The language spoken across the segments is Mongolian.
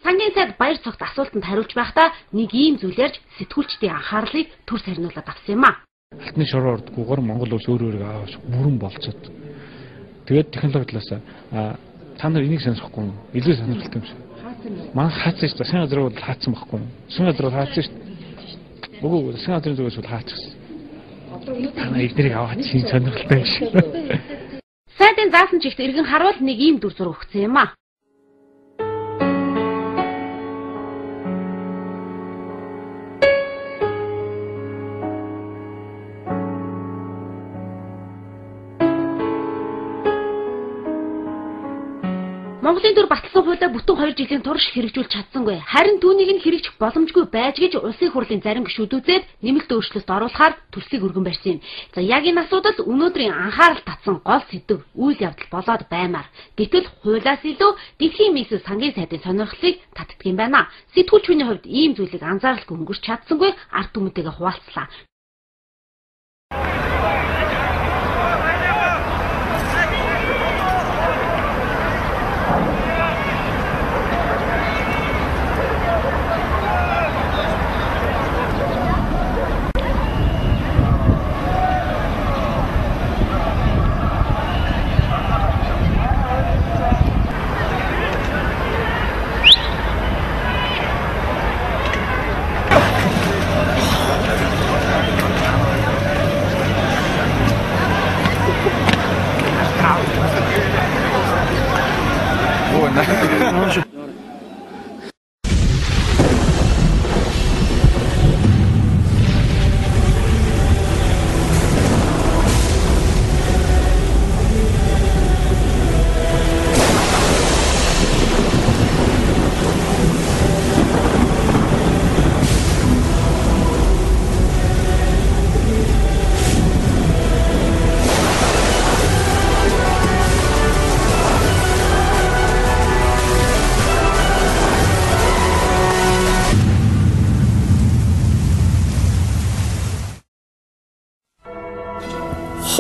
Сангийн сайд баяр цогц асуултанд хариулж байхдаа нэг ийм зүйл ярьж сэтгүүлчдийн анхаарлыг төр сарниулаад авсан юм а. Алтны шороо ордгүйгээр Монгол улс өөрөө авч бүрэн болцоод. Тэгээд технологи талаас та нар энийг сонсохгүй илүү сонирхолтой юм шиг. Маань хаацсан шүү дээ. Сайн газар бол хаацсан байхгүй. Сайн газар бол хаацсан шүү дээ. Үгүй сайн газрын зүгээс бол хаачихсан. Та нар эднэрийг аваад чинь сонирхолтой юм шиг. Сайдын заасан чигт иргэн харуул нэг ийм дүр зураг өгсөн юм а. Монголын төр батлсан хуулиа бүтэн 2 жилийн турш хэрэгжүүлж чадсангүй. Харин түүнийг нь хэрэгжих боломжгүй байж гэж улсын хурлын зарим гишүүдүүд нэмэлт өөрчлөлт оруулахаар төслийг өргөн барьсан юм. За яг энэ асуудал өнөөдрийн анхаарал татсан гол сэдэв үйл явдал болоод баймаар. Гэтэл хуулиас илүү дэлхийн нийслэл сангийн сайдын сонирхлыг татдаг юм байна. Сэтгүүлчхүний хувьд ийм зүйлийг анзааралгүй өнгөрч чадсангүй ард түмэнтэйгээ хуваалцлаа.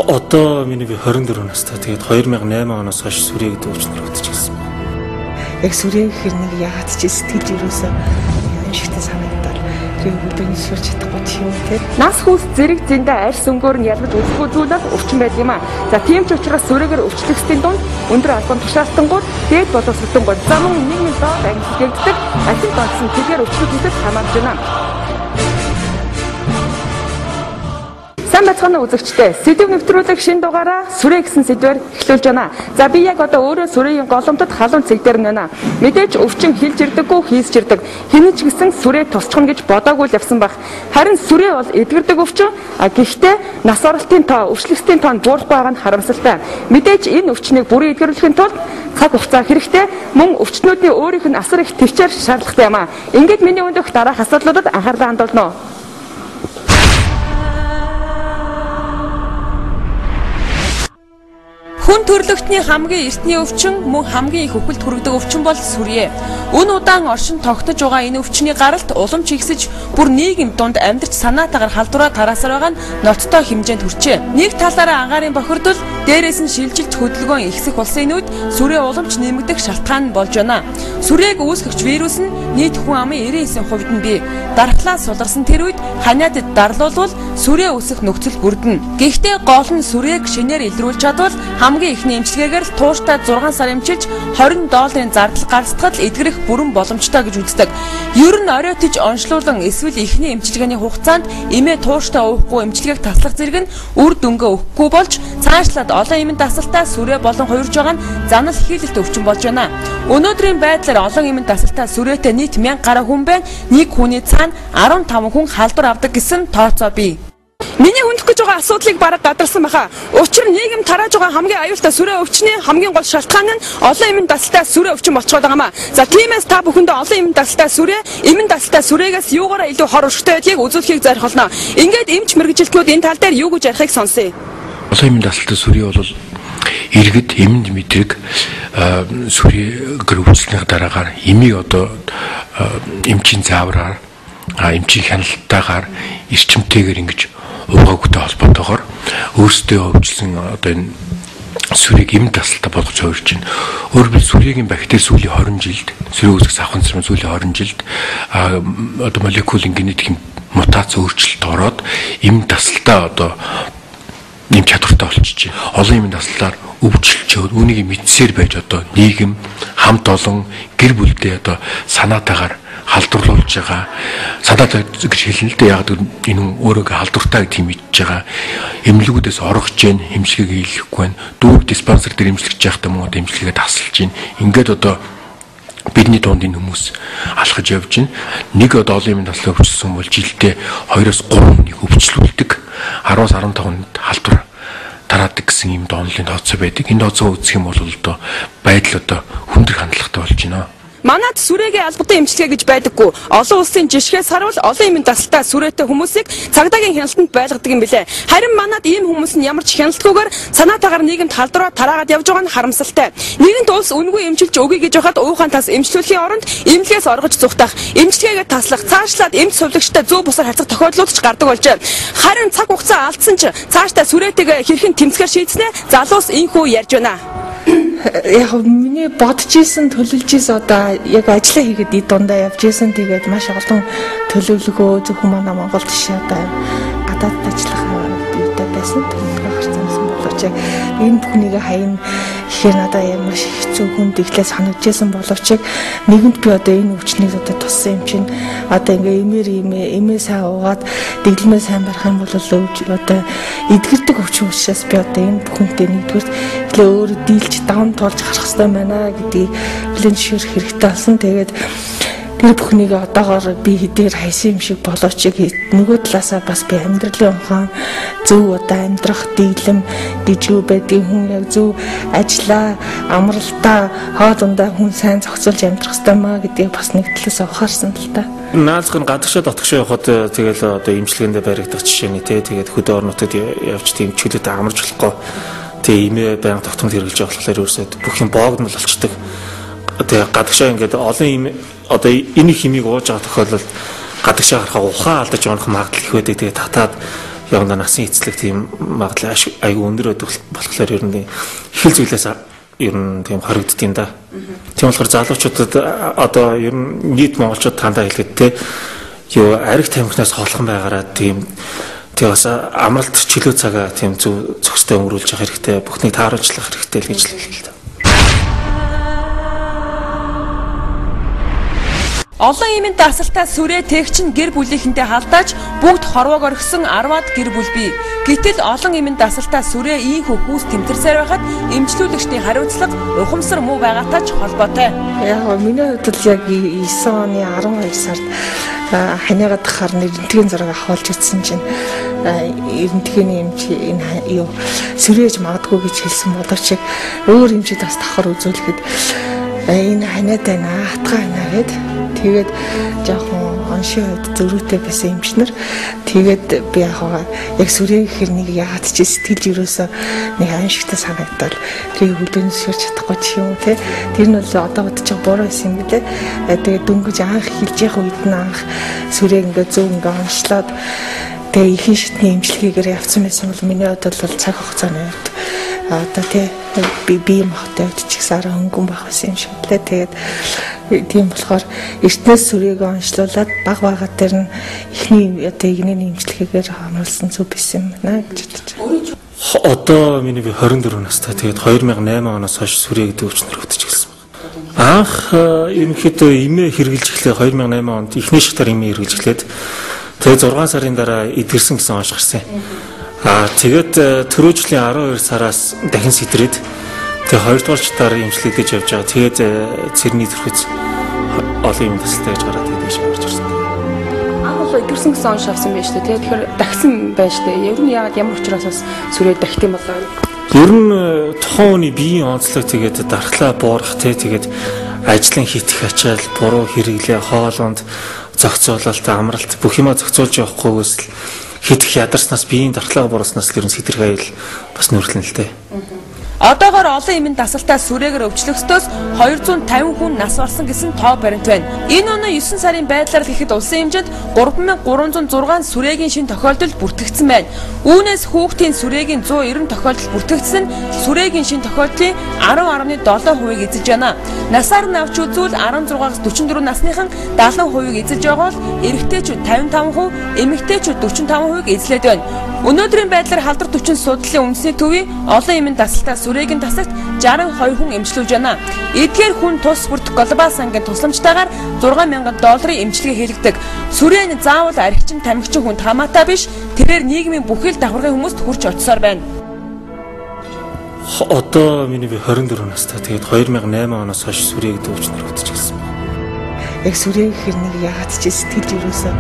Одоо миний би 24 настай. Тэгээд 2008 оноос хойш сүрье гэдэг өвчнөр өвдөжсэн. Яг сүрье гэхэр нэг яагаад ч сэтгэл юусаа аимшигтай санагдаад тэгээд өдөөний сүрч чадахгүй тийм үү. Нас хүүс зэрэг зэндээ арьс өнгөөр нь ялгаж үзэхгүй зүйл бол өвчин байдаг юм а. За тийм ч учраас сүрээгээр өвчлөгсдийн дунд өндөр албан тушаалтангууд дээд боловсролтонгууд замун нийгмийн доод ангилагддаг ажил болсон тэгээр өвчлөгчдөд хамаарж байна. Сайн бацгаана үзэгчдээ. Сэдв нэвтрүүлэг шинэ дугаараа сүрээ гэсэн сэдвээр эхлүүлж байна. За би яг одоо өөрөө сүрээгийн голомтод халуун цэг дээр нь байна. Мэдээж өвчин хилж ирдэггүй хийсч ирдэг. Хинэж гисэн сүрээ тусчихна гэж бодоогүй л явсан баг. Харин сүрээ бол эдгэрдэг өвчин. Гэхдээ нас оролтын тоо, өвчлөгсдийн тоо буурахгүй байгаа нь харамсалтай. Мэдээж энэ өвчнийг бүрэн эдгэрүүлэхийн тулд цаг хугацаа хэрэгтэй. Мөн өвчтнүүдийн өөрийнх нь асар их төвчээр шаардлагатай юм а. Ингээд миний өндөх дараах асуудлуудад анхаарлаа хандуулна. Хүн төрлөختний хамгийн эртний өвчин мөн хамгийн их өвгөлд хүргэдэг өвчин бол сүрье. Өн удаан оршин тогтож байгаа энэ өвчний гаралт улам чигсэж бүр нийгэм дунд амьдарч санаатаагаар халдвараа тараасаар байгаа нь ноцтой хэмжээнд хүрчээ. Нэг талаараа агаарын бохирдол, дээрээс нь шилжилт хөдөлгөөн ихсэх улсын үед сүрье уламж нэмэгдэх шалтгаан болж байна. Сүрьег үүсгэгч вирус нь нийт хүн амын 99% нь бий. Дархлаас суларсан тэр үед ханиадад дарлуулвал сүрье үүсэх нөхцөл бүрдэнэ. Гэхдээ гол нь сүрьег шинээр илрүүлж чадвал хамгийн ихний эмчилгээгээр л тууштай 6 сар эмчилж $20 зардал гаргацахад л эдгэрэх бүрэн боломжтой гэж үздэг. Ер нь оройтож онцлуулан эсвэл ихний эмчилгээний хугацаанд эмээ тууштай уухгүй эмчилгээг таслах зэрэг нь үр дүнгээ өгөхгүй болж цаашлаад олон эмийн дасалтаа сүрээ болон хувирж байгаа нь занал хийлэлт өвчин болж байна. Өнөөдрийн байдлаар олон эмийн дасалтаа сүрээтэй нийт 1000 гаруй хүн байна. Нэг хүний цаана 15 хүн халдвар авдаг гэсэн тооцоо бий. Миний хүндэх гэж байгаа асуудлыг бараг гадарсан баха. Учир нь нийгэм тарааж байгаа хамгийн аюултай сүрээ өвчний хамгийн гол шалтгаан нь олон эмийн дасалтай сүрээ өвчин болчиход байгаа юм а. За тиймээс та бүхэндээ олон эмийн дасалтай сүрээ, эмийн дасалтай сүрээгээс юугаараа илүү хор өршөлттэй байдгийг үзүүлэхийг зорих болно. Ингээд эмч мэргэжилтнүүд энэ тал дээр юу гэж ярихыг сонсъё. Олон эмийн дасалтай сүрээ бол иргэд эмэнд мэдрэг сүрээ гэрүүлснийх дараагаар эмийг одоо эмчийн заавраар эмчийн хяналтайгаар эрчимтэйгээр ингэж угаагүйтэй холбоотойгоор өөрсдөө өвчлсөн одоо энэ сүрийг эм тасалтай болгож хувирж байна. Өөрөөр хэлбэл сүрийн бактери сүүлийн 20 жилд, сүрийн үүсгэх савханцрын сүүлийн 20 жилд одоо молекулын генетик мутац өөрчлөлт ороод эм тасалтай одоо нэм чадвартай болчихж байна. Олон эмийн таслаар өвчлөлчөөд үүнийг мэдсээр байж одоо нийгэм хамт олон гэр бүлдээ одоо санаатаагаар халдварлуулж байгаа. Санаатай гэж хэлнэ л дээ. Яг энэ өөрөөгөө халдвартай гэдэг мэдж байгаа. Эмнэлгүүдээс оргож जैन эмчилгээг хийхгүй байна. Дүүг диспансер дээр эмчилгэж явахдаа мөн одоо эмчилгээгээ тасалж байна. Ингээд одоо бидний дунд энэ хүмүүс алхаж явж байна. Нэг одоо олон эмийн таслаа өвчлсөн бол жилдээ 2-3 нэг өвчлүүлдэг. 10-15 халдвар тараадаг гэсэн юм донлын тооцоо байдаг. Энэ тооцоо үзэх юм бол одоо байдал одоо хүндэр хандлагатай болж байна. Манайд сүрээгээ албатай эмчилгээ гэж байдаггүй. Олон улсын жишгээс харуул олон эмийн тасалтай сүрээтэй хүмүүсийг цагдаагийн хяналтанд байлгадаг юм билээ. Харин манайд ийм хүмүүс нь ямар ч хяналтгүйгээр санаатаагаар нийгэмд халдвараа тараагаад явж байгаа нь харамсалтай. Нэгэнт улс үнгүй эмчилж өгье гэж байхад уухайн тас эмчлүүлэхийн оронд эмнэлгээс оргож зүхтах, эмчилгээгээ таслах, цаашлаад эмч сувлагчтай зүү бусаар харьцах тохиолдлууд ч гардаг болжээ. Харин цаг хугацаа алдсан ч цаашдаа сүрээтэйгээ хэрхэн тэмцэхээр шийдснэ залуус инхүү ярьж байна. Яг миний бодож исэн төлөвлөж исэн одоо яг ажиллаа хийгээд дундаа явж исэн тэгээд маш олон төлөвлөгөө зөвхөн манай Монголд шиг одоо гадаад ажиллах үүтэй байсан. Тэгээд харцсан боловч энэ бүхнийг хаян ихээр надад яг маш хэцүү хүнд иглээ санагдажсэн боловч нэгэнт би одоо энэ өвчнийг одоо туссан юм чинь одоо ингээ эмээ сайн уугаад дэглэмээ сайн барах юм бол одоо эдгэрдэг өвчин учраас би одоо энэ бүхэнтэй нэгдүгээр өөрөө дийлж даван туулж гарах хэрэгтэй байна гэдгийг бүлээн зөвшөөрөх хэрэгтэй болсон. Тэгээд тэр бүхнийг одоогоор би хэдээр хайсан юм шиг болооч нөгөө талаасаа бас би амьдралын ухаан зөв одоо амьдрах дэглэм гэж юу байдгийг хүн яг зөв ажиллаа амралтаа хоолундаа хүн сайн зохицуулж амьдрах хэрэгтэй маа гэдгийг бас нэг талаас ухаарсан л та. Наалах нь гадагшаа дотгошоо явахад тэгэл одоо имчилгээндээ баригдах жишээний тэгээд хөдөө орнуудад явж тийм чөлөөтэй амарч болохгүй. Тэгээ имээ байнга тогтмол хэрэгжилж байгаа болохоор ерөөсөө бүх юм боогдмол болчдөг. Тэгээ гадагшаа ингээд олон им одоо энэ химийг ууж байгаа тохиолдолд гадагшаа харахаа ухаан алдаж байгаа магадлал их байдаг. Тэгээ татаад явна насын эцлэг тийм магадлал айгүй өндөр байдаг болохоор ер нь их л зүйлээс ер нь тийм хоригддیں۔ Да. Тийм болохоор залуучуудад одоо ер нь нийт монголчууд тандаа хэлгээд те юу ариг тамхинаас холхон байгаараа тийм тэгээ бас амралт чөлөө цагаа тийм зөв зохистой өнгөрүүлж явах хэрэгтэй. Бүхнийг тааруулжлах хэрэгтэй л гэж хэлээ. Олон эмийн тасалтай сүрээ тэгчин гэр бүлийнхэнтэй халдааж бүгд хорвоог орхисон 10-аад гэр бүл бий. Гэтэл олон эмийн тасалтай сүрээ ийхүү хүүс тэмтэрсээр байхад эмчлүүлэгчдийн хариуцлага ухамсар муу байгаатай ч холбоотой. Яг миний хувьд л яг 9 оны 12 сард ханиагаад хахаар нэрнтгийн зураг авахулж утсан чинь эрдэнтгийн эмч энэ юу сүрээж магадгүй гэж хэлсэн боловч өөр эмчид бас давхар үзүүлэхэд энэ ханиатай наатгаа ханаа гэд тэгээд жоохон оншийн хувьд зөрүүтэй байсан эмчнэр тэгээд би яг сүрээ гэхэр нэг яагаад ч сэтгэл юусоо нэг аимшигтай санагдал тэрийг хүлээн зөвшөөрч чадахгүй ч юм те тэр нь бол одоо бодож байгаа буруу байсан юм билээ. Тэгээд дөнгөж анх хэлж явах үед нь анх сүрээ ингээ зөв ингээ онцлоод тэгээ ихэн шатны эмчилгээгээр явцсан байсан бол миний хувьд бол цаг хугацааны хувьд одоо би махтай ч гэсэн арай хөнгөн байх байсан юм шиг лээ. Тэгээд тийм болохоор эртнээс сүрийг онцлуулад баг багаар дээр нь эхний одоо игнэний эмчилгээгээр хамруулсан зүг байсан юм байна гэж бодож байна. Одоо миний би 24 настай. Тэгээд 2008 оноос хойш сүрээ гэдэг өвчнөр өвдөж эхэлсэн байна. Анх ерөнхийдөө эмээ хэрэгжилж эхлэе 2008 онд эхний шатаар эмээ хэрэгжилж эхлээд тэгээд 6 сарын дараа эдгэрсэн гэсэн онш гарсан. Тэгээд төрөөжлийн 12 сараас дахин сэтрээд тэгээд 2 дугаар шатаар эмчилгээгдэж явж байгаа. Тэгээд цэрний төрхөц олон юм тасалтай гэж гараад тэгээд биш гарч ирсэн. Анх эдгэрсэн гэсэн онш авсан байж тээ. Тэгэхээр дахсан байж тээ. Ер нь яагаад ямар учраас сүрээ дахт юм болоо? Ер нь тухайн хүний биеийн онцлог тэгээд дархлаа буурах тэгээд ажлын хийх ачаал буруу хэрэглээ хоолонд зохицуулалт амралт бүх юма зохицуулж явахгүйгээс л хитэх ядарснаас биеийн дархлаа буурснаас л ер нь сэтэрхий аял бас нөрлөн л дээ. Одоогоор олон эмийн дасалтай сүрээгээр өвчлөгсдөөс 250 хүн нас барсан гэсэн тоо баримт байна. Энэ оны 9 сарын байдлаар гэхэд улсын хэмжээнд 3306 сүрээгийн шин тохиолдол бүртгэгдсэн байна. Үүнээс хүүхдийн сүрээгийн 190 тохиолдол бүртгэгдсэн нь сүрээгийн шин тохиолдлын 10.7%-ийг эзэлж байна. Насаар нь авч үзвэл 16-аас 44 насныхан 70%-ийг эзэлж байгаа бол эрэгтэйчүүд 55%, эмэгтэйчүүд 45%-ийг эзлээд байна. Өнөөдрийн байдлаар халдвар төвчин судлалын үндэсний төвийн олон эмийн дасалтай сүрээгийн тасагт 62 хүн эмчлүүлж байна. Эдгээр хүн тус бүрдэх глобал сангийн тусламжтайгаар $6,000 эмчилгээ хийлгдэг. Сүрээ нь заавал архичин тамхичин хүнд хамаатай биш, тэрээр нийгмийн бүхэл давхаргын хүмүүст хүрч очсоор байна. Одоо миний би 24 настай. Тэгээд 2008 оноос хойш сүрээ гэдэг өвчнөр өвдөж гисэн. Яг сүрээ гэхэр нэг яагаад ч сэтгэл юусоо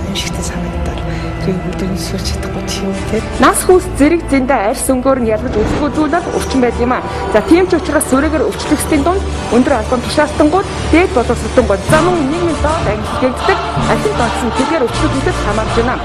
аимшигтай санагдаад тэр бүдэрний сүрч чадахгүй тийм үү те. Нас хүүс зэрэг зэндээ арьс өнгөөр нь ялгаж үзэхгүй зүйл бол өвчин байд юм а. За тийм ч учраас сүрээгээр өвчлөгсдийн дунд өндөр албан тушаалтангууд, дээд боловсролтонгууд зам нийгмийн доод ангилагддаг ахин донцсон тэдгээр өвчлөгчдөд хамаарж байна.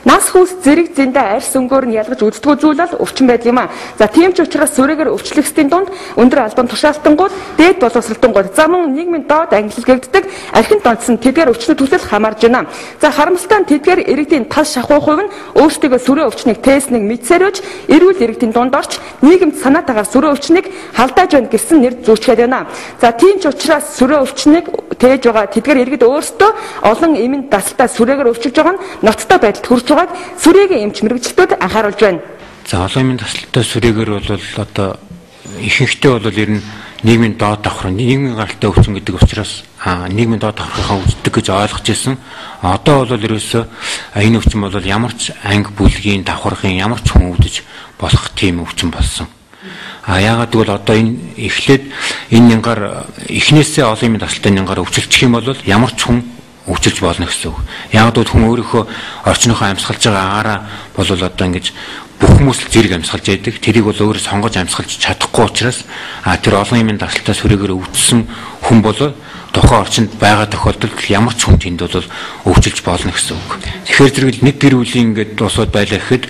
Нас хүүс зэрэг зэндээ арьс өнгөөр нь ялгаж үздэг зүйл бол өвчин байд юм а. За тийм ч учраас сүрээгээр өвчлөгсдийн дунд өндөр албан тушаалтангууд, дээд боловсролтонгууд зам нийгмийн доод ангилагддаг архин донцсон тэдгээр өвчнөд төсөл хамаарж байна. За харамсалтай нь тэдгээр иргэдийн тал шахуу хувь нь өөрсдөө сүрээ өвчнийг тестнийг мэдсээр өж эрүүл иргэдийн дунд орч нийгэмд санаатаагаар сүрээ өвчнийг халдааж байна гэсэн нэр зүүчгээд байна. За тийм ч учраас сүрээ өвчнийг тээж байгаа тэдгээр иргэд өөрсдөө олон эмийн дасалтай сүрээгээр өвчөж байгаа нь ноцтой байдалд хүрч байгааг сүрээгийн эмч мэрэгчлүүд анхааруулж байна. За олон эмийн дасалтай сүрээгээр бол одоо ихэнхдээ бол ер нь нийгмийн доод давхар, нийгмийн гаралтай өвчин гэдэг учраас нийгмийн доод давхарынхаа үздэг гэж ойлгож ирсэн. Одоо бол ерөөсөө энэ өвчин бол ямар ч анги бүлгийн давхаргын ямар ч хүн өвдөж болох тийм өвчин болсон. Яагаад гэвэл одоо энэ эхлээд энэ нянгаар эхнээсээ олон эмийн дасалтай нянгаар өвчлчих юм бол ямар ч хүн өвчлж болно гэсэн үг. Яг л хүн өөрийнхөө орчныхоо амьсгалж байгаа агаараа бол одоо ингэж бүх хүмүүс л зэрэг амьсгалж байдаг. Тэрийг бол өөрөө сонгож амьсгалж чадахгүй учраас тэр олон эмийн дасалтай сүрээгээр өвдсөн хүн бол тухайн орчинд байгаа тохиолдолд ямар ч хүн тэнд бол өвчлж болно гэсэн үг. Тэгэхээр зэрэг нэг гэр бүлийн ингээд улсууд байлаа гэхэд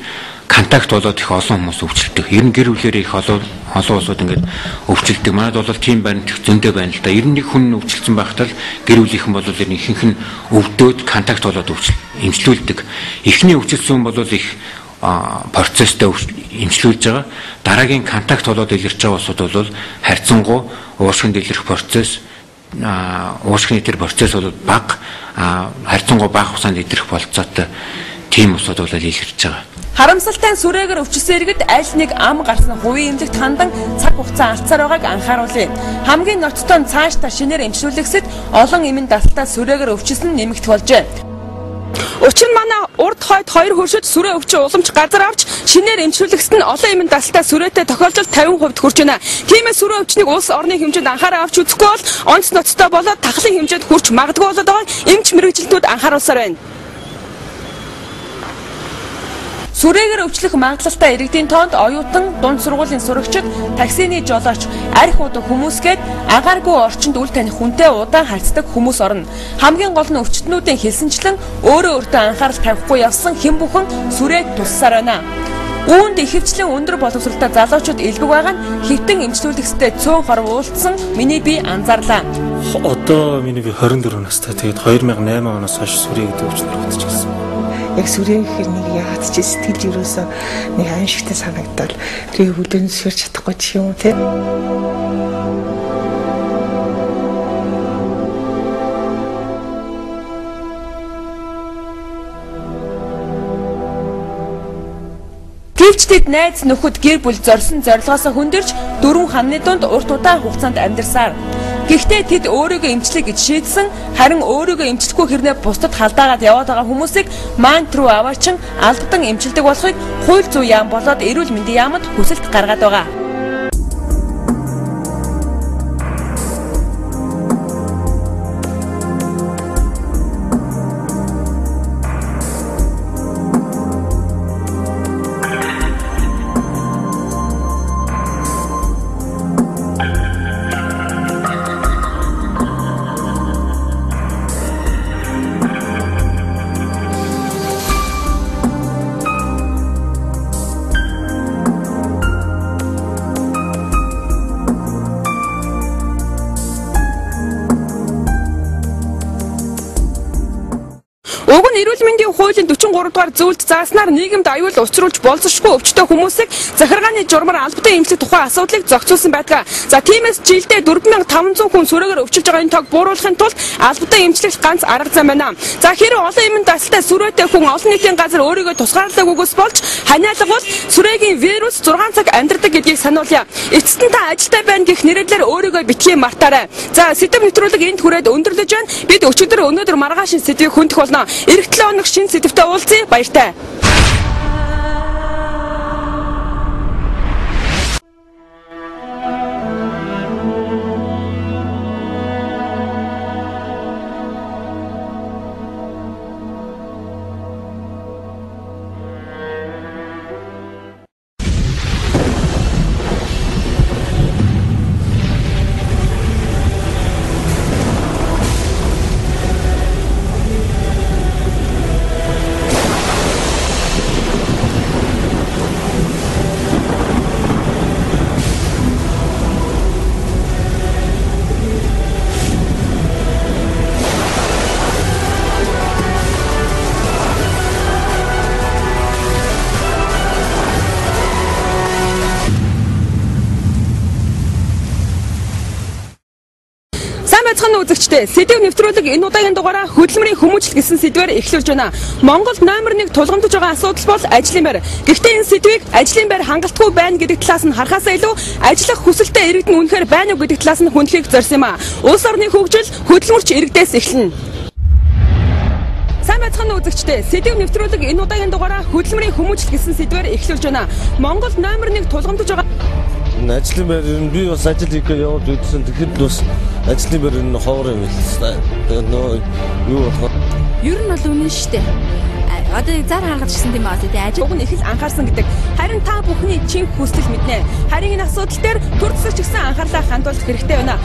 контакт болоод их олон хүмүүс өвчлөдөг. Ер нь гэр бүлэрээ их олон улсууд ингээд өвчлөдөг. Манайд бол тийм байна, зөндөө байна л да. Ер нь нэг хүн өвчлсөн байхдаа гэр бүлийнхэн бол ер нь ихэнх нь өвдөөд контакт болоод эмчлүүлдэг. Эхний өвчлсөн бол их процесстэй эмчлүүлж байгаа. Дараагийн контакт болоод илэрч байгаа улсууд бол харьцангуй уушгинд илэрх процесс, уушгины тэр процесс бол бага, харьцангуй бага хугацаанд илэрх болцоотой тийм улсууд бол илэрч байгаа. Харамсалтай нь сүрээгээр өвчсөн иргэд аль нэг ам гарсан хувийн эмнэлэгт хандан цаг хугацаа алдсаар байгааг анхааруулъя. Хамгийн ноцтой нь цаашдаа шинээр эмчлүүлэхсэд олон эмийн дасалтай сүрээгээр өвчсөн нэмэгдэх болжээ. Учир нь манай урд хойд хоёр хөршөд сүрээ өвчин уламж газар авч шинээр эмчлүүлэхсэд нь олон эмийн дасалтай сүрээтэй тохиолдол 50% хүрч байна. Тиймээс сүрээ өвчнийг улс орны хэмжээнд анхаарал авч үзэхгүй бол онц ноцтой болоод тахлын хэмжээнд хүрч магадгүй болоод байгааг эмч мэрэгчлүүд анхааруулсаар байна. Сүрээгээр өвчлөх магадлалтай иргэдийн тоонд оюутан, дунд сургуулийн сурагчид, таксины жолооч, арх удаг хүмүүсгээд агааргүй орчинд үл таних хүнтэй удаан харьцдаг хүмүүс орно. Хамгийн гол нь өвчтнүүдийн хэлсэнчлэн өөрөө өөртөө анхаарал тавихгүй явсан хэн бүхэн сүрээд туссаар байна. Үүнд ихэвчлэн өндөр боловсролтой залуучууд элбэг байгаа нь хэвтэн эмчлүүлэхстэй цөөн хоров уулдсан миний би анзаарлаа. Одоо миний би 24 настай. Тэгээд 2008 оноос хойш сүрээ гэдэг өвчнөр өвдөж гисэн. Яг сүрээ гэхэр нэг яагаад ч сэтгэл юусоо нэг аимшигтай санагдаад тэр бүдэрний сүрч чадахгүй ч юм уу те. Гэвч тэд найз нөхөд гэр бүл зорьсон зорилгоосоо хүндэрч дөрвөн ханны дунд урт удаан хугацаанд амьдарсаар. Гэхдээ тэд өөрийгөө эмчлэх гэж шийдсэн, харин өөрийгөө эмчлэхгүй хэрнээ бусдад халдаагаад яваад байгаа хүмүүсийг мант руу аваачин алдадан эмчилдэг болохыг хууль зүйн яам болоод эрүүл мэндийн яамд хүсэлт гаргаад байгаа. Уг нь эрүүл мэндийн хуулийн 43 дугаар зөвлөлд зааснаар нийгэмд аюул учруулж болзошгүй өвчтөе хүмүүсийг захиргааны журмаар албатай эмчилгээ тухай асуудлыг зохицуулсан байдаг. За тиймээс жилдээ 4500 хүн сүрээгээр өвчилж байгаа энэ тог бууруулахын тулд албатай эмчилгээ ганц арга зам байна. За хэрэв олон эмэн дасалтай сүрээтэй хүн олон нийтийн газар өөрийгөө тусгаарлаагүйгээс болж ханиалга бол сүрээгийн вирус 6 цаг амьдардаг гэдгийг сануулъя. Эцэст нь та ажилтай байна гэх нэрээр өөрийгөө битгий мартаарай. За сэдв нэвтрүүлэг энд хүрээд өндөрлөж байна. Бид өчигдөр өнөөдөр маргааш сэдвийг хөндөх болно. Эх 7 өнөөх шинэ сэдвтэй уулзъя. Баяртай. Үзэгчдээ сэдв нэвтрүүлэг энэ удаагийн дугаараа хөдөлмөрийн хүмүүжил гэсэн сэдвээр эхлүүлж байна. Монголд номер 1 тулгамдж байгаа асуудал бол ажлын байр. Гэхдээ энэ сэдвийг ажлын байр хангалтгүй байна гэдэг талаас нь харахаас илүү ажиллах хүсэлтэй иргэдэн үнэхээр байна уу гэдэг талаас нь хүндэхийг зорьсон юм а. Улс орны хөгжил хөдөлмөрч иргэдээс эхэлнэ. Сайн байцгаана үзэгчдээ сэдв нэвтрүүлэг энэ удаагийн дугаараа хөдөлмөрийн хүмүүжил гэсэн сэдвээр эхлүүлж байна. Монголд номер 1 тулгамдж байгаа ажлын байр би бас ажил хийгээ явуулж үзсэн. Тэгэхэд бас ажлын байр энэ ховор юм л юу болох. Ер нь бол үнэн шүү дээ. Одоо зар харгаж гисэн юм аа тий ажил уг нь их л анхаарсан гэдэг. Харин та бүхний чин хүсэл мэднэ. Харин энэ асуудал дээр төр засагч гисэн анхаарлаа хандуулах хэрэгтэй байна.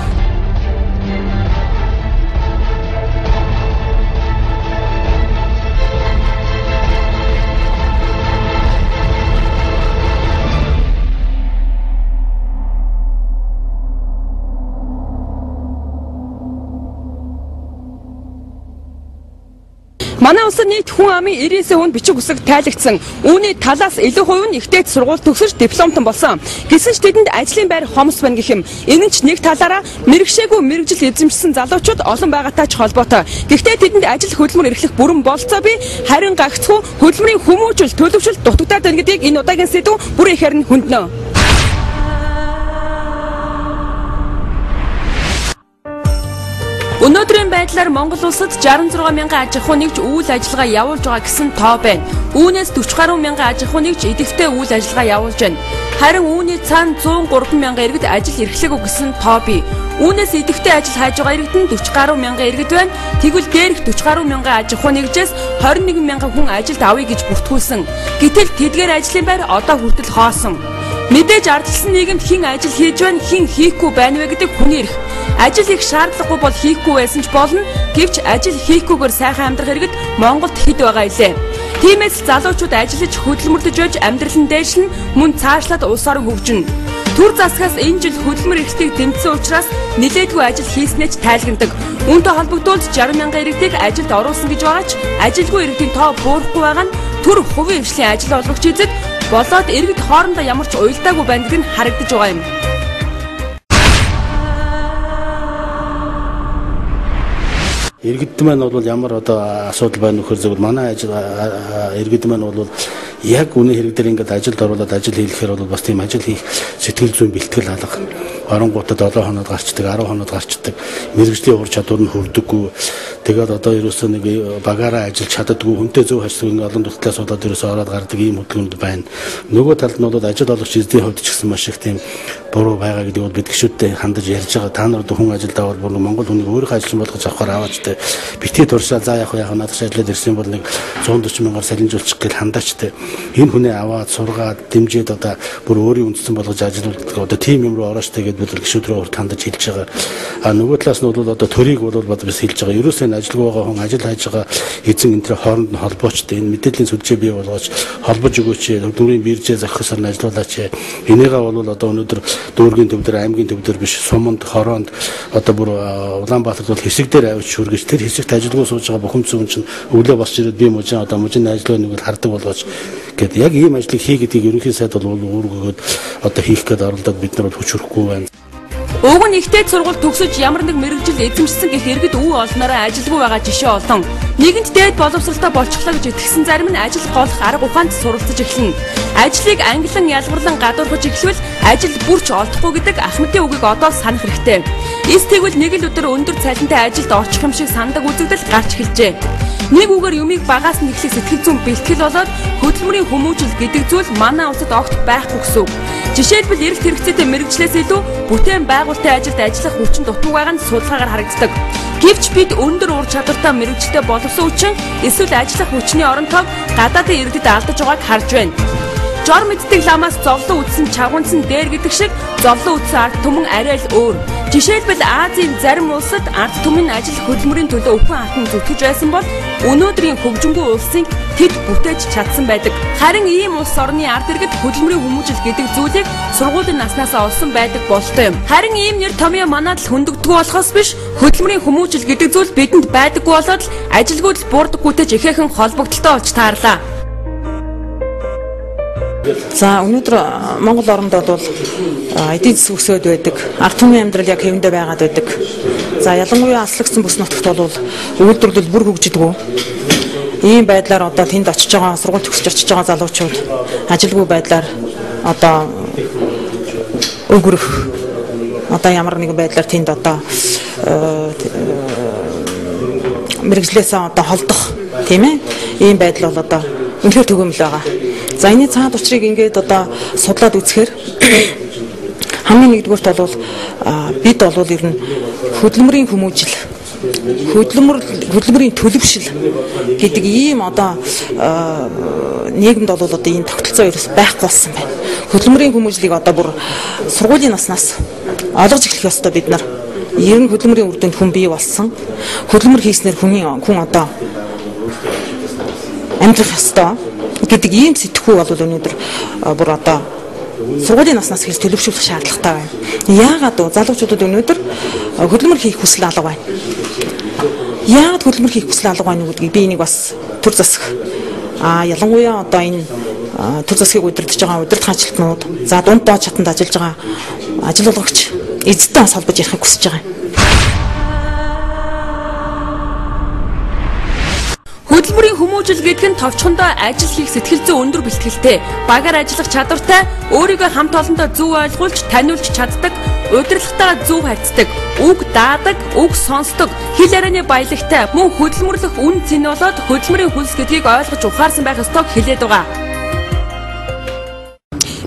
Манай улсын нийт хүн амын 99% бичиг үсэг тайлагдсан. Үүний талаас илүү хувь нь ихтэй сургууль төгсөж дипломтон болсон. Гэсэн ч тэдэнд ажлын байр хомс байна гэх юм. Энэ ч нэг талаараа мэрэгшээгүй мэрэгжил эзэмшсэн залуучууд олон байгаатай ч холбоотой. Гэхдээ тэдэнд ажил хөдөлмөр эрхлэх бүрэн болцоо бий. Харин гагцхүү хөдөлмөрийн хүмүүжил төлөвшил дутагдаад байна гэдгийг энэ удаагийн сэдв бүр ихээр нь хүнднэ. Өнөөдрийн байдлаар Монгол улсад 66 мянган аж ахуй нэгж үйл ажиллагаа явуулж байгаа гэсэн тоо байна. Үүнээс 40 гаруй мянган аж ахуй нэгж идэвхтэй үйл ажиллагаа явуулж байна. Харин үүний цаана 103 мянган иргэд ажил эрхлэегүй гэсэн тоо бий. Үүнээс идэвхтэй ажил хайж байгаа иргэд нь 40 гаруй мянган иргэд байна. Тэгвэл дээрх 40 гаруй мянган аж ахуй нэгжээс 21 мянган хүн ажилд авъя гэж бүртгүүлсэн. Гэтэл тэдгээр ажлын байр одоо хүртэл хоосон. Мэдээж ардчилсан нийгэмд хэн ажил хийж байна, хэн хийхгүй байна вэ гэдэг хүний эрх. Ажил хийх шаардлагагүй бол хийхгүй байсан ч болно. Гэвч ажил хийхгүйгээр сайхан амьдрах иргэд Монголд хэд байгаа илээ. Тиймээс залуучууд ажиллаж хөдөлмөрлөж байж амьдрал нь дээшлэн мөн цаашлаад улс орон хөгжинэ. Түр засгаас энэ жил хөдөлмөр эрхтийг дэмжсэн учраас нэлээдгүй ажил хийснээр ч тайлгнадаг. Үүнтэй холбогдуулж 60 мянган иргэдийг ажилд оруулсан гэж байгаа ч ажилгүй иргэдийн тоо буурахгүй байгаа нь түр хувийн хвшлийн ажил олгогч эзэд болоод иргэд хоорондоо ямар ч уялдаагүй байдгийг нь харагдаж байгаа юм. Иргэд маань бол ямар одоо асуудал байна нөхөр зөв манай ажил иргэд маань бол яг үнэ хэрэг дээр ингээд ажилд оруулаад ажил хийхээр бол бас тийм ажил хийх сэтгэл зүйн бэлтгэл алга. Оронгуудад 7 хоноод гарчдаг, 10 хоноод гарчдаг. Мэргэжлийн ур чадвар нь хүрдэггүй. Тэгээд одоо ерөөсөө нэг багаараа ажиллаж чаддаггүй, хүнтэй зөв харьцдаг ингээд олон төрлийн асуудал ерөөсөө ороод гардаг ийм хөдөлгөөнд байна. Нөгөө талд нь бол ажил олгогч эзний хувьд ч гэсэн маш их тийм буруу байгаа гэдэг бол бид гişүүдтэй хандаж ярьж байгаа. Та нарт хүн ажилд аваад бүр Монгол хүнийг өөрийнхөө ажилчин болгож авахаар аваачтай. Битгий туршаа за яг надад ажиллаад ирсэн бол нэг 140 мянгаар салинжуулчих гэж хандаачтай. Энэ хүнээ аваад сургаад дэмжиж одоо бүр өөрийн үндэстэн болгож ажиллуулдаг. Одоо тим юм руу ороочтой гэдээ бид гишүүдрөө хандаж хэлж байгаа. Нөгөө талаас нь бол одоо төрийг бол бас хэлж байгаа. Ерөөсөө энэ ажилгүй байгаа хүн ажил хайж байгаа эзэн энэ төр хооронд нь холбоочтой. Энэ мэдээллийн сүлжээ бий болгож холбож өгөөч. Хөдөлмөрийн биржээ зохисоор нь ажиллуулаач. Энийгээ бол одоо өнөөдөр дүүргийн төв дээр, аймгийн төв дээр биш, Суманд, Хороонд одоо бүр Улаанбаатарт бол хэсэг дээр авч хүргэж тэр хэсэгт ажилгүй сууж байгаа бүхэн зөвөн чинь өглөө босч ирээд би мужийн одоо мужийн ажлын нэг хардаг болгооч гэдэг. Яг ийм ажлыг хий гэдгийг ерөнхий сайд бол үүргөөд одоо хийх гээд оролдоод бид нар бол хүч хүрэхгүй байна. Уг нь ихтэй сургууль төгсөж ямар нэг мэрэгжил эзэмшсэн гэх иргэд үе олноороо ажилгүй байгаа жишээ олон. Нэгэнт дээд боловсралтай болчихлоо гэж итгэсэн зарим нь ажил голох арга ухаанд суралцж эхэлнэ. Ажлыг англин ялгарлан гадуурхаж эхлвэл ажил бүрч олдохгүй гэдэг Ахмадын үгийг одоо санах хэрэгтэй. Эс тэгвэл нэг л өдөр өндөр цалинтай ажилд орчих юм шиг сандаг үзэгдэл гарч эхэлжээ. Нэг үгээр юмыг багаас нь эхлэх сэтгэл зүйн бэлтгэл болоод хөдөлмөрийн хүмүүжил гэдэг зүйл манай улсад огт байхгүй гэсэн. Жишээлбэл эрэлт хэрэгцээтэй мэрэгчлээс илүү бүтээн байгуулалтын ажилд ажиллах хүчин дутмаг байгаа нь судалгаагаар харагддаг. Гэвч бид өндөр ур чадвартай мэрэгчлээ боловсон хүчин эсвэл ажиллах хүчний оронтойг гадаадын иргэдэд алдаж байгааг харж байна. Жор мэддэг ламаас зовлон үтсэн чавганцсан дээр гэдэг шиг зовлон үтсэн ард түмэн арай л өөр. Жишээлбэл Азийн зарим улсад ард түмэн ажил хөдөлмөрийн төлөө өвхөн хатан зүтгэж байсан бол өнөөдрийн хөгжингүй улсыг тэд бүтээж чадсан байдаг. Харин ийм улс орны ард иргэд хөдөлмөрийн хүмүүжил гэдэг зүйлийг сургуулийн наснаасаа олсон байдаг болтой юм. Харин ийм нэр томьёо манад л хөндөгдгөө болохоос биш хөдөлмөрийн хүмүүжил гэдэг зүйл бидэнд байдаггүй болоод ажилгүйд буурдаггүйтэй ихээхэн холбогдолтой болж таарлаа. За өнөөдөр Монгол оронд бол эдийн засаг өсөд байдаг. Ард түмэн амьдрал яг хэвэндээ байгаад байдаг. За ялангуяа аслагдсан бүс нутагт бол үйлдвэрлэл бүр хөгжидгүү. Ийм байдлаар одоо тэнд очиж байгаа сургууль төгсөж очиж байгаа залуучууд ажилгүй байдлаар одоо өнгөрөх одоо ямар нэгэн байдлаар тэнд одоо мэрэгжлээсээ одоо холдох тийм ээ. Ийм байдал бол одоо үнэхээр төгөөмөл байгаа. За энэ цаад учрыг ингээд одоо судлаад үзэхээр хамгийн нэгдүгürt бол бид бол ер нь хөдөлмөрийн хүмүүжил, хөдөлмөрийн төлөвшил гэдэг ийм одоо нийгэмд бол одоо энэ тогтолцоо ерөөс байхгүй болсон байна. Хөдөлмөрийн хүмүүжлийг одоо бүр сургуулийн наснаас олгож эхлэх ёстой бид нар. Ер нь хөдөлмөрийн үр дүнд хүн бий болсон. Хөдөлмөр хийснээр хүн одоо амьдрах ёстой гэдэг ийм сэтгхүү бол өнөөдөр бүр одоо сургуулийн наснаас эхэлж төлөвшүүлэх шаардлагатай байна. Яагаад вэ? Залуучуудад өнөөдөр хөдөлмөр хийх хүсэл алга байна. Яагаад хөдөлмөр хийх хүсэл алга байна гэдгийг би энийг бас төр засах. Ялангуяа одоо энэ төр засгийг удирдах байгаа удирдах ажилтнууд, за дунд доод чатанд ажиллаж байгаа ажил олгогч эзэдтэй бас холбож ярихыг хүсэж байгаа юм. Хөдөлмөрийн хүмүүжил гэдэг нь товчхондоо ажил хийх сэтгэл зүйн өндөр бэлтгэлтэй, багаар ажиллах чадвартай, өөрийгөө хамт олондоо зөв ойлгуулж, таниулж чаддаг, удирдлагатайгаа зөв харьцдаг, үг даадаг, үг сонсдог, хэл ярианы баялагтай, мөн хөдөлмөрлөх үн цэн болоод хөдөлмөрийн хүнс гэдгийг ойлгож ухаарсан байх ёстойг хэлээд байгаа.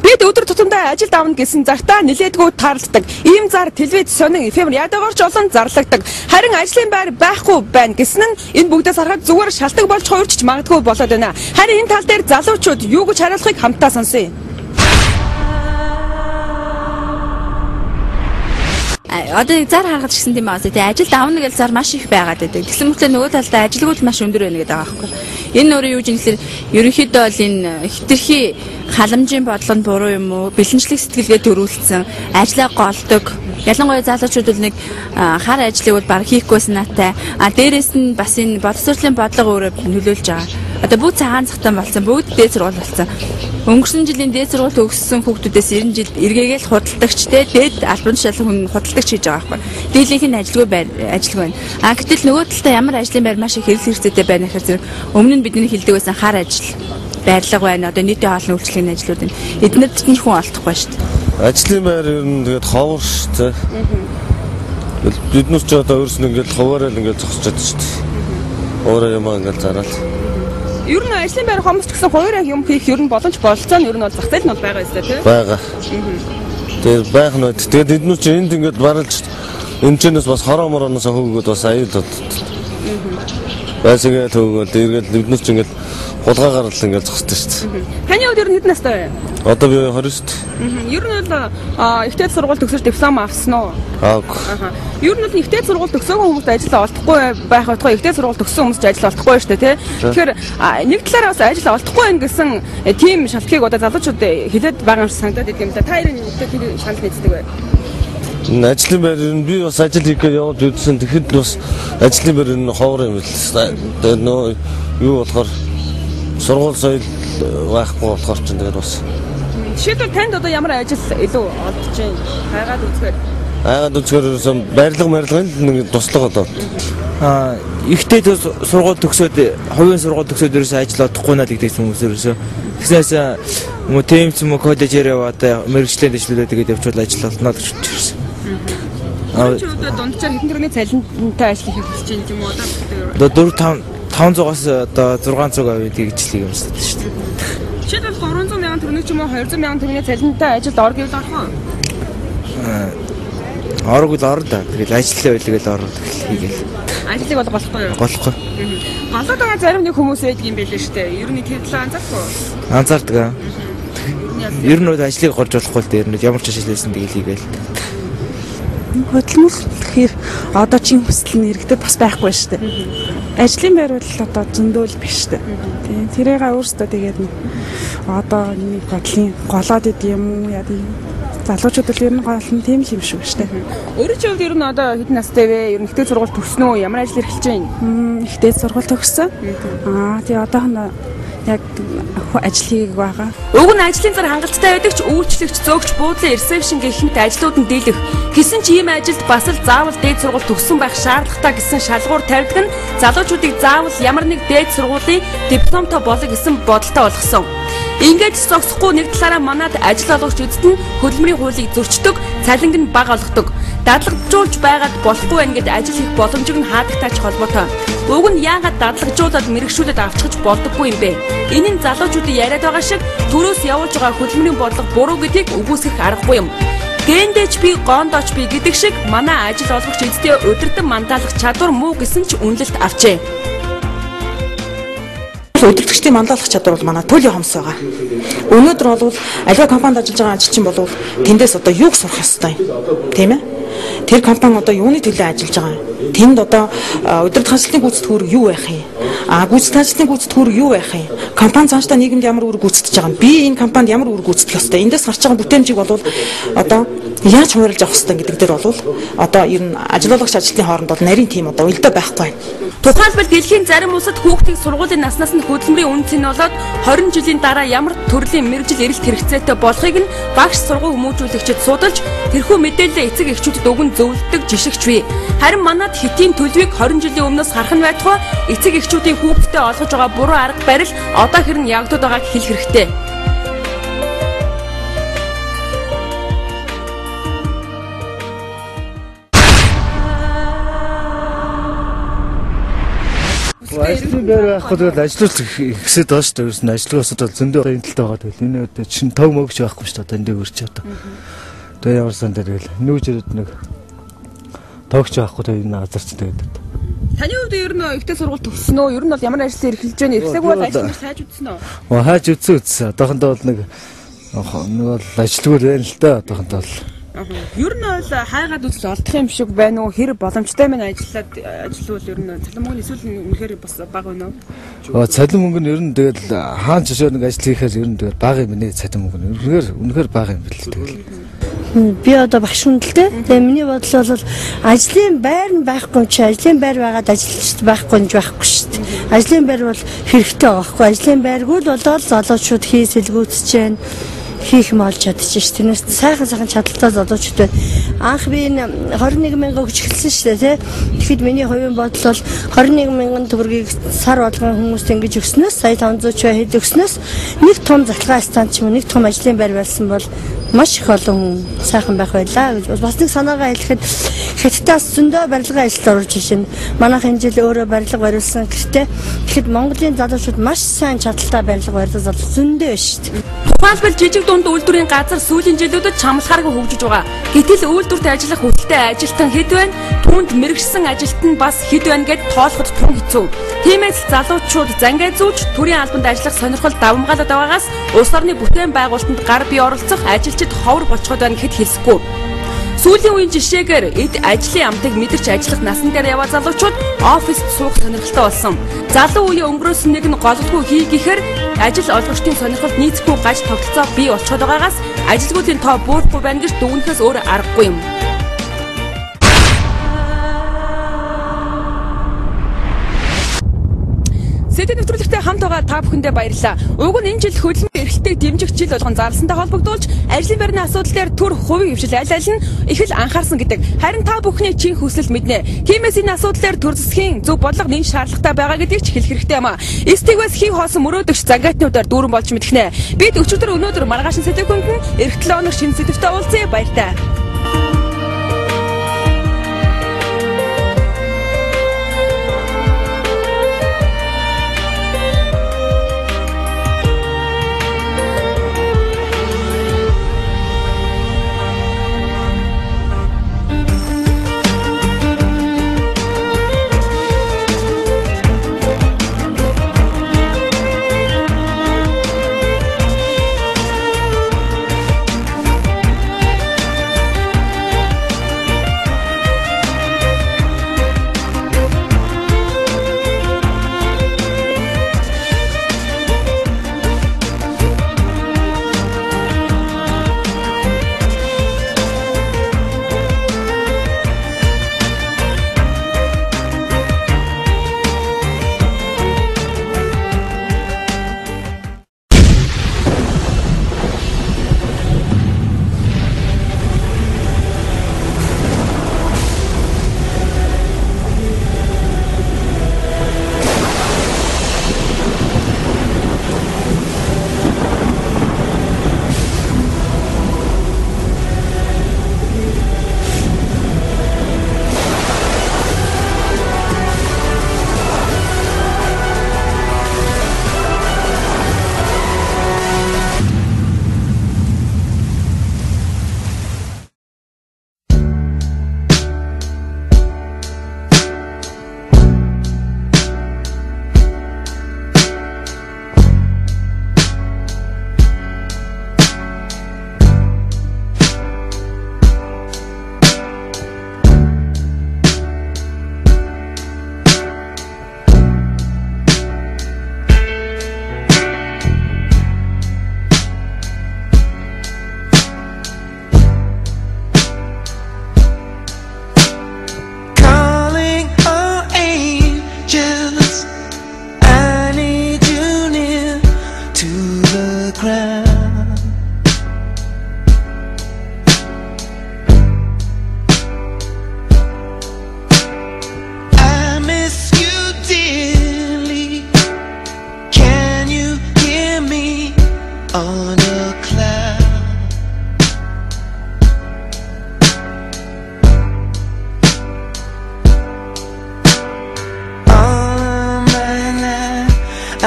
Бид өдөр тутамдаа ажилд авна гэсэн зартаа нилээдгүй таарлдаг. Ийм зар телевиз, сонин, эфемер ядаагаар ч олон зарлагддаг. Харин ажлын байр байхгүй байна гэсэн нь энэ бүгдээс харахад зүгээр шалтгаан болж хуурчж магадгүй болоод байна. Харин энэ тал дээр залуучууд юу гэж хариулахыг хамтдаа сонсъё. Одоо зар харгаж гисэн тийм аа. Тэгээ ажилд авна гэж зар маш их байгаад байдаг. Тэгсэн мэт нөгөө талдаа ажилгүйд маш өндөр байна гэдэг байгаа байхгүй. Энэ өөрөө юу юм гэхээр ерөнхийдөө бол энэ хитрхи халамжийн бодлого нь буруу юм уу? Бэлэнчлэг сэтгэлгээ төрүүлсэн, ажлаа голдог. Ялангуяа залуучууд бол нэг хар ажлыг бол баг хийхгүйс наатай. Дээрээс нь бас энэ боловсролын бодлого өөрөө нөлөөлж байгаа. Одоо бүх цагаан цагтаан болсон, бүгд дээд сургууль болсон. Өнгөрсөн жилийн дээд сургууль төгссөн хүүхдүүдээс 90 жил эргээгээл худалдагчтэй дээд албан тушаалын хүн худалдагч хийж байгаа байхгүй. Дийлийнх нь ажилгүй байна. Гэтэл нөгөө талдаа ямар ажлын байр маш их хэрэгэл хэрэгцээтэй байна гэхээр өмнө нь бидний хэлдэг байсан хар ажил байрлага байна. Одоо нийтийн хоолны үйлчлэгийн ажлууд байна. Эднэрд ч хүн олдохгүй шүү дээ. Ажлын байр ер нь тэгээд ховор шүү дээ. Бид нүс ч одоо өөрснөө ингээд ховоороо ингээд зогсож чадчих шүү дээ. Өөрөө юм ингээд зараад. Ер нь ажлын байр хомсч гэсэн хоёр юм хийх ер нь боломж болцоо нь ер нь бол зах зээл нь бол байгаа юм шүү дээ. Бага. Тэгээд байх нь тэгээд эднүс ч энд ингээд баралж энэ ч бас хороо мороноос хөөгөөд бас аюул. Байшингээ төгөөл эргээд биднес ч ингээд хулгаагаар л ингээд зогсдог шүү дээ. Таны хувьд ер нь хэд настай вэ? Одоо би 20 шүү дээ. Ер нь бол ихтэй сургууль төгсөж диплом авсан уу? Аагүй. Ер нь бол ихтэй сургууль төгсөөгүй хүмүүст ажил олдохгүй байх байтугай ихтэй сургууль төгссөн хүмүүс ч ажил олдохгүй шүү дээ, тий. Тэгэхээр нэг талаараа бас ажил олдохгүй байх гэсэн тийм шалтгаыг одоо залуучууд хэлээд байгаа юм шиг санагдаад идэв юм да. Та хоёрын өдөө тэр шалт нэгдэг бай. Ажлын байр нь би бас ажил хийх гэж яваад үзсэн. Тэгэхэд бас ажлын байр нь ховор юм л. Тэгээд нөө юу болохоор сургууль соёл байхгүй болохоор ч тэгээд бас. Жишээлбэл танд одоо ямар ажил илүү олдож байна? Хайгаад үзэхээр. Хайгаад үзэхээр барилга нэг туслага одоо. Ихтэй сургууль төгсөөд хувийн сургууль төгсөөд ерөөсөө ажил олохгүй надад гэдэг хүмүүс ерөөсөө. Тэгснээс мөн тэмц мөн коллежээр яваад мэрэгчлэн дэвшлүүлээд тэгээд явчвал ажил олно гэж бодчихсон. Чи одоо дунджаар хэдэн төгрөгийн цалинтай ажил хийх гэж байна юм уу? Одоо 500-аас одоо 600% тэгжлийг юмсдаг шүү дээ. Жишээлбэл 300 мянган төгрөг ч юм уу 200 мянган төгрөгийн цалинтай ажилд ор гэвэл орох уу? Оргол орно. Тэгэл ажиллаа байлгээл орно хийгээл. Ажлыг бол голохгүй юу? Голохгүй. Голоод байгаа зарим нэг хүмүүс байдаг юм байлээ шүү дээ. Ер нь тэр талаа анзаарахгүй. Анзаардаг. Ер нь ажлыг голж болохгүй л дээ. Ер нь ямар ч ажил хийсэн тэгэл хийгээл. Хөдөлмөр гэхээр одоо чинь хүсэл нь иргэдэд бас байхгүй шүү дээ. Ажлын байр бол одоо зөндөө л биш шүү дээ. Тийм тэрийгээ өөрсдөө тэгээд одоо нэг бодлын голоод идэм юм яа тийм залуучууд л ер нь гол нь тийм юм шүү дээ. Өөрөө ч ер нь одоо хэдэн настай вэ? Ер нь ихтэй сургууль төгснө үү? Ямар ажил эрхэлж байна? Ихтэй сургууль төгссөн. Тэгээ одоохоно яг ажил хийгээг байгаа. Уг нь ажлын зар хангалттай байдаг ч үйлчлэгч, зөөгч, буудлын ресепшн гэх мэт ажлууд нь дийлэх. Гэсэн ч ийм ажилд бас л заавал дээд сургууль төгссөн байх шаардлагатай гэсэн шалгуур тавьдаг нь залуучуудыг заавал ямар нэг дээд сургуулийн дипломтой болох гэсэн бодолтой болгосон. Ингээд зогсохгүй нэг талаараа манад ажил олгогч эзэд нь хөдөлмөрийн хуулийг зөрчдөг, цалинг нь бага олгодог. Дадлагжуулж байгаад болохгүй байна гэд ажил хийх боломжийг нь хаадагтайч холбоотой. Уг нь яагаад дадлагжуулаад мэрэгшүүлээд авчихж болдоггүй юм бэ? Энэ нь залуучуудын яриад байгаа шиг төрөөс явуулж байгаа хөдөлмөрийн бодлого буруу гэдгийг үгүйсгэх аргагүй юм. Гендэж би, гондооч би гэдэг шиг манай ажил олгогч эзэдээ удирдан мандаалах чадвар муу гэсэн ч үнэлэлт авчээ. Удирдагчдын манлайлах чадвар бол манай туйлын хомс байгаа. Өнөөдөр бол аливаа компанид ажиллаж байгаа ажилчин бол тэндээс одоо юг сурах ёстой юм. Тийм ээ? Тэр компани одоо юуны төлөө ажиллаж байгаа юм? Тэнд одоо удирдах ажлын гүйцэтгэх үүрэг юу байх юм? Гүйцэтгэх ажлын гүйцэтгэх үүрэг юу байх юм? Компани цаашдаа нийгэмд ямар үүрэг гүйцэтгэж байгаа юм? Би энэ компанид ямар үүрэг гүйцэтгэх ёстой? Эндээс гарч байгаа бүтээмжийг бол одоо яаж хуваарлаж авах ёстой гэдэг дээр бол одоо ер нь ажиллуулагч ажилтны хооронд бол нарийн тим одоо уялдаа байхгүй байна. Тухайлбал дэлхийн зарим улсад хүүхдийн сургуулийн наснаас нь хөдөлмөрийн үнц нь болоод 20 жилийн дараа ямар төрлийн мэргэжил эрэлт хэрэгцээтэй болохыг нь багш сургууль хүмүүжүүлэгчид судалж тэрхүү мэдээлэл эцэг эхчүүдэд өгөн зөвлөдөг жишгч бий. Харин манад хэтийн төлөвийг 20 жилийн өмнөөс харах нь байтугай эцэг эхчүүдийн хүүхдэд олгож байгаа буруу арга барил одоо хэрн явагдаад байгааг хэлэх хэрэгтэй. Ажлын байр байхгүй тэгэл ажиллуулах ихсэд байгаа шүү дээ. Ерөөс нь ажиллагаас бол зөндөө энэ талтай байгаа. Тэгэл энэ өдөө чинь төв мөгч байхгүй шүү дээ. Энд дээр үрч одоо. Тэгээ яварсан дээр тэгэл нүүж ирээд нэг тогч байхгүй тэгээ энэ газар чинь тэгээд. Таны хувьд ер нь ихтэй сургууль төгссөн үү? Ер нь бол ямар ажил эрхэлж байна? Эрхлээгүй бол ажил хайж үзсэн үү? Хайж үзсэн. Одоохондоо бол нэг бол ажилтгүй байна л да. Одоохондоо бол. Ер нь бол хайгаад үзэл олдох юм шиг байна уу? Хэр боломжтой мэн ажиллавал ер нь цалин мөнгө эсвэл үнэхээр бас бага байна уу? Цалин мөнгө нь ер нь тэгэл хаан жишээ нэг ажил хийхээр ер нь тэгэл бага юм нэ цалин мөнгө нь. Үнэхээр бага юм бэл тэгэл. Би одоо багш хүндэлтэй. Тэгээ миний бодол бол ажлын байр нь байхгүй чи ажлын байр байгаад ажилчид байхгүй нь байхгүй шүү дээ. Ажлын байр бол хэрэгтэй байгаа хгүй. Ажлын байргүй л болоод залуучууд хийсэлгүүцэж байна. Хийх юм олж чадчих ш. Тэрнээс сайхан чадaltaй залуучууд байна. Анх би энэ 21 мянга өгч эхэлсэн шүү дээ, тий. Тэгэхэд миний хувийн бодол бол 21 мянган төгрөгийг сар болгон хүмүүст ингэж өгснөөс сая 500 ч хэд өгснөөс нэг том захлагаа станц ч юм уу нэг том ажлын байр байсан бол маш их олон сайхан байх байлаа гэж бас нэг санаагаа хэлэхэд хятадаас зөндөө барилгын ажилд орж ирсэн. Манайх энэ жил өөрөө барилга бариулсан гэхдээ тэгэхэд Монголын залуучууд маш сайн чадaltaй барилга барьсан залуу зөндөө шүү дээ. Тухайлбал жижиг дунд үйлдвэрийн газар сүүлийн жилүүдэд чамлахааргүй хөгжиж байгаа. Гэтэл үйлдвэрт ажиллах хүсэлтэй ажилтан хэд байна? Түүнд мэрэгсэн ажилтан бас хэд байна гэд тоолоход тун хэцүү. Тиймээс залуучууд зангай зүүж төрийн албанд ажиллах сонирхол давмгаалаад байгаагаас улс орны бүтээн байгуулалтанд гар бие оролцох ажилчид ховор болцоход байна гэхэд хэлсэхгүй. Сүүлийн үеийн жишээгээр эд ажлын амтыг мэдэрч ажиллах насан дээр яваа залуучууд оффист суух сонирхолтой болсон. Залуу үеийн өнгөрөөсөн нэг нь голдгүй хий гэхээр ажил олгогчдын сонирхолд нийцэхгүй гаж тогтолцоо бий болчиход байгаагаас ажилгүйдийн тоо буурахгүй байна гэж дүгнэхээс өөр аргагүй юм. Сэдв нэвтрүүлэгтэй хамт байгаа та бүхэндээ баярлалаа. Уг нь энэ жил хөдөлмөр эрхлэлтэйг дэмжих жил болгон зарласантай холбогдуулж ажлын байрны асуудал дээр төр хувийн хвшил аль аль нь их л анхаарсан гэдэг. Харин та бүхний чин хүсэл мэднэ. Тиймээс энэ асуудал дээр төр засгийн зөв бодлого нэн шаардлагатай байгаа гэдгийг ч хэлэх хэрэгтэй юм а. Стигвэс хий хоосон мөрөөдөгч заггаатнуудаар дүүрэн болж мэдхнэ. Бид өчигдөр өнөөдөр маргааш сэдв хүндэн эх 7 өнөр шинэ сэдвтэй уулзъя. Баяртай.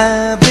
I've